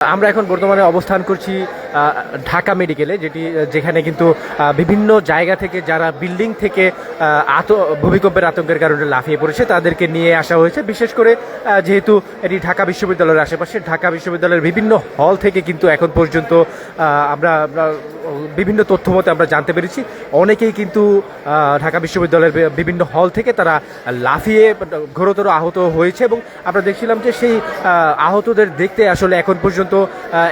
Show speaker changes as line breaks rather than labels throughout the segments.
আমরা এখন বর্তমানে অবস্থান করছি ঢাকা মেডিকেলে, যেখানে কিন্তু বিভিন্ন জায়গা থেকে যারা বিল্ডিং থেকে ভূমিকম্পের আতঙ্কের কারণে লাফিয়ে পড়েছে তাদেরকে নিয়ে আসা হয়েছে। বিশেষ করে যেহেতু এটি ঢাকা বিশ্ববিদ্যালয়ের আশেপাশে, ঢাকা বিশ্ববিদ্যালয়ের বিভিন্ন হল থেকে কিন্তু এখন পর্যন্ত আমরা বিভিন্ন তথ্য মতে আমরা জানতে পেরেছি অনেকেই কিন্তু ঢাকা বিশ্ববিদ্যালয়ের বিভিন্ন হল থেকে তারা লাফিয়ে ঘোরতর আহত হয়েছে। এবং আমরা দেখছিলাম যে সেই আহতদের দেখতে আসলে এখন পর্যন্ত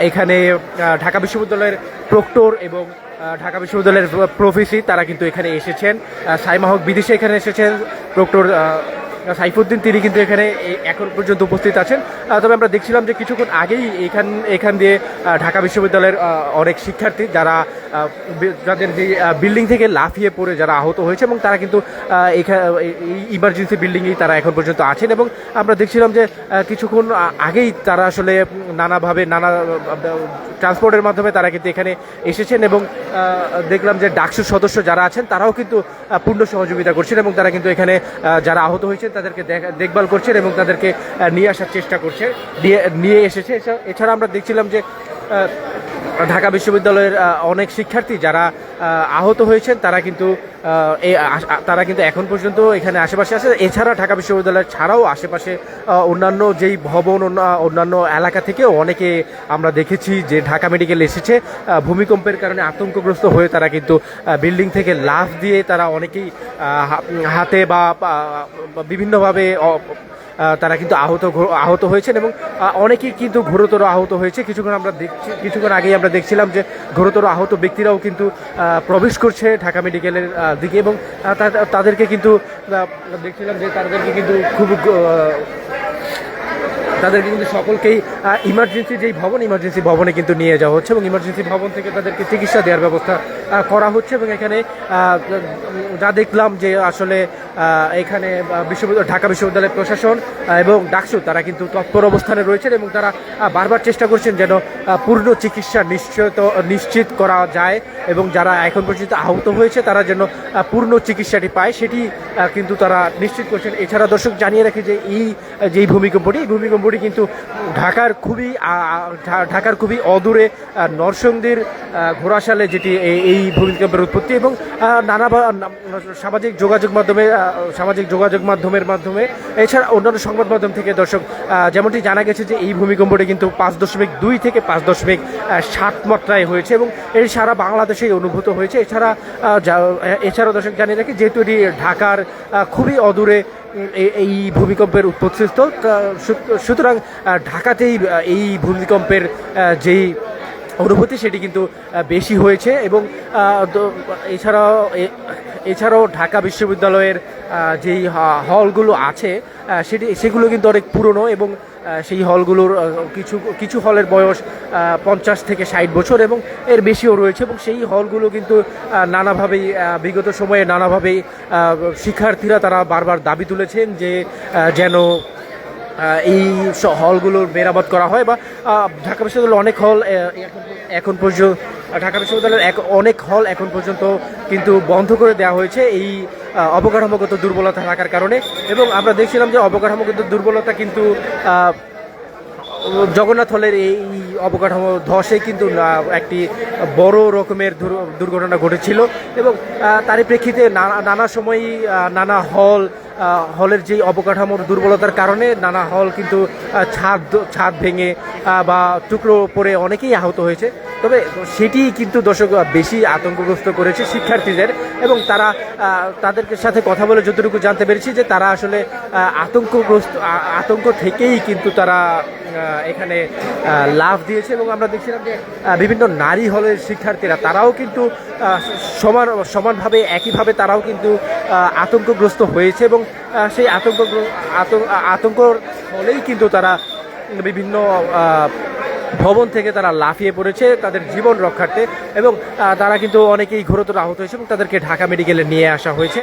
এখানে ঢাকা বিশ্ববিদ্যালয়ের প্রক্টর এবং ঢাকা বিশ্ববিদ্যালয়ের প্রফেসি তারা কিন্তু এখানে এসেছেন। সাইমা হক বিদেশে এখানে এসেছেন, প্রক্টর সাইফুদ্দিন তিনি কিন্তু এখানে এখন পর্যন্ত উপস্থিত আছেন। তবে আমরা দেখছিলাম যে কিছুক্ষণ আগেই এখান দিয়ে ঢাকা বিশ্ববিদ্যালয়ের অনেক শিক্ষার্থী যাদের যে বিল্ডিং থেকে লাফিয়ে পড়ে যারা আহত হয়েছে এবং তারা কিন্তু ইমার্জেন্সি বিল্ডিংয়েই তারা এখন পর্যন্ত আছেন। এবং আমরা দেখছিলাম যে কিছুক্ষণ আগেই তারা আসলে নানা ট্রান্সপোর্টের মাধ্যমে তারা কিন্তু এখানে এসেছেন এবং দেখলাম যে ডাকসুর সদস্য যারা আছেন তারাও কিন্তু পূর্ণ সহযোগিতা করছেন এবং তারা কিন্তু এখানে যারা আহত হয়েছেন তাদেরকে দেখভাল করছেন এবং তাদেরকে নিয়ে আসার চেষ্টা করছে, নিয়ে এসেছে। এছাড়া আমরা দেখছিলাম যে ঢাকা বিশ্ববিদ্যালয়ের অনেক শিক্ষার্থী যারা আহত হয়েছেন তারা কিন্তু এখন পর্যন্ত এখানে আশেপাশে আছে। এছাড়া ঢাকা বিশ্ববিদ্যালয় ছাড়াও আশেপাশে অন্যান্য যেই ভবন অন্যান্য এলাকা থেকেও অনেকে আমরা দেখেছি যে ঢাকা মেডিকেল এসেছে। ভূমিকম্পের কারণে আতঙ্কগ্রস্ত হয়ে তারা কিন্তু বিল্ডিং থেকে লাফ দিয়ে তারা অনেকেই হাতে বা বিভিন্নভাবে তারা কিন্তু আহত হয়েছেন এবং অনেকেই কিন্তু ঘোরতর আহত হয়েছে। কিছুক্ষণ আগেই আমরা দেখছিলাম যে ঘোরতর আহত ব্যক্তিরাও কিন্তু প্রবেশ করছে ঢাকা মেডিকেলের দিকে এবং তাদেরকে কিন্তু দেখছিলাম যে তাদেরকে কিন্তু সকলকেই ইমার্জেন্সি ভবনে কিন্তু নিয়ে যাওয়া হচ্ছে এবং ইমার্জেন্সি ভবন থেকে তাদেরকে চিকিৎসা দেওয়ার ব্যবস্থা করা হচ্ছে। এবং এখানে যা দেখলাম যে আসলে এখানে ঢাকা বিশ্ববিদ্যালয়ের প্রশাসন এবং ডাকসু তারা কিন্তু তৎপর অবস্থানে রয়েছেন এবং তারা বারবার চেষ্টা করছেন যেন পূর্ণ চিকিৎসা নিশ্চিত করা যায় এবং যারা এখন পর্যন্ত আহত হয়েছে তারা যেন পূর্ণ চিকিৎসাটি পায় সেটি কিন্তু তারা নিশ্চিত করছেন। এছাড়া দর্শক জানিয়ে রাখি যে এই ভূমিকম্পটি কিন্তু ঢাকার খুবই অদূরে নরসিংদীর ঘোড়াশালে যেটি এই ভূমিকম্পের উৎপত্তি এবং নানা সামাজিক যোগাযোগ মাধ্যমের মাধ্যমে এছাড়া অন্যান্য সংবাদ মাধ্যম থেকে দর্শক যেমনটি জানা গেছে যে এই ভূমিকম্পটি কিন্তু 5.2 থেকে 5.7 মাত্রায় হয়েছে এবং এর সারা বাংলাদেশেই অনুভূত হয়েছে। এছাড়াও দর্শক জানিয়ে রাখি যেহেতু এটি ঢাকার খুবই অদূরে এই ভূমিকম্পের উৎপত্তিস্থল, সুতরাং ঢাকাতেই এই ভূমিকম্পের যেই অনুভূতি সেটি কিন্তু বেশি হয়েছে। এবং এছাড়াও ঢাকা বিশ্ববিদ্যালয়ের যেই হলগুলো আছে সেগুলো কিন্তু অনেক পুরনো এবং সেই হলগুলোর কিছু হলের বয়স 50 থেকে 60 বছর এবং এর বেশিও রয়েছে এবং সেই হলগুলো কিন্তু নানাভাবেই বিগত সময়ে শিক্ষার্থীরা তারা বারবার দাবি তুলেছেন যে যেন এই হলগুলোর মেরামত করা হয় বা ঢাকা বিশ্ববিদ্যালয়ের অনেক হল এখন পর্যন্ত কিন্তু বন্ধ করে দেওয়া হয়েছে এই অবকাঠামোগত দুর্বলতা থাকার কারণে। এবং আমরা দেখছিলাম যে অবকাঠামোগত দুর্বলতা কিন্তু জগন্নাথ হলের এই অবকাঠামো ধসে কিন্তু একটি বড় রকমের দুর্ঘটনা ঘটেছিল এবং তারই প্রেক্ষিতে নানা সময়ই নানা হলের যে অবকাঠামোর দুর্বলতার কারণে নানা হল কিন্তু ছাদ ভেঙে বা টুকরো পড়ে অনেকেই আহত হয়েছে। তবে সেটি কিন্তু দর্শক বেশি আতঙ্কগ্রস্ত করেছে শিক্ষার্থীদের এবং তাদের সাথে কথা বলে যতটুকু জানতে পেরেছি যে তারা আসলে আতঙ্ক থেকেই কিন্তু তারা এখানে লাফ দিয়েছে। এবং আমরা দেখছিলাম যে বিভিন্ন নারী হলের শিক্ষার্থীরা তারাও কিন্তু সমানভাবে একইভাবে তারাও কিন্তু আতঙ্কগ্রস্ত হয়েছে এবং সেই আতঙ্কর ফলেই কিন্তু তারা বিভিন্ন ভবন থেকে তারা লাফিয়ে পড়েছে তাদের জীবন রক্ষার্থে এবং তারা কিন্তু অনেকেই ঘোরতর আহত হয়েছে এবং তাদেরকে ঢাকা মেডিকেলে নিয়ে আসা হয়েছে।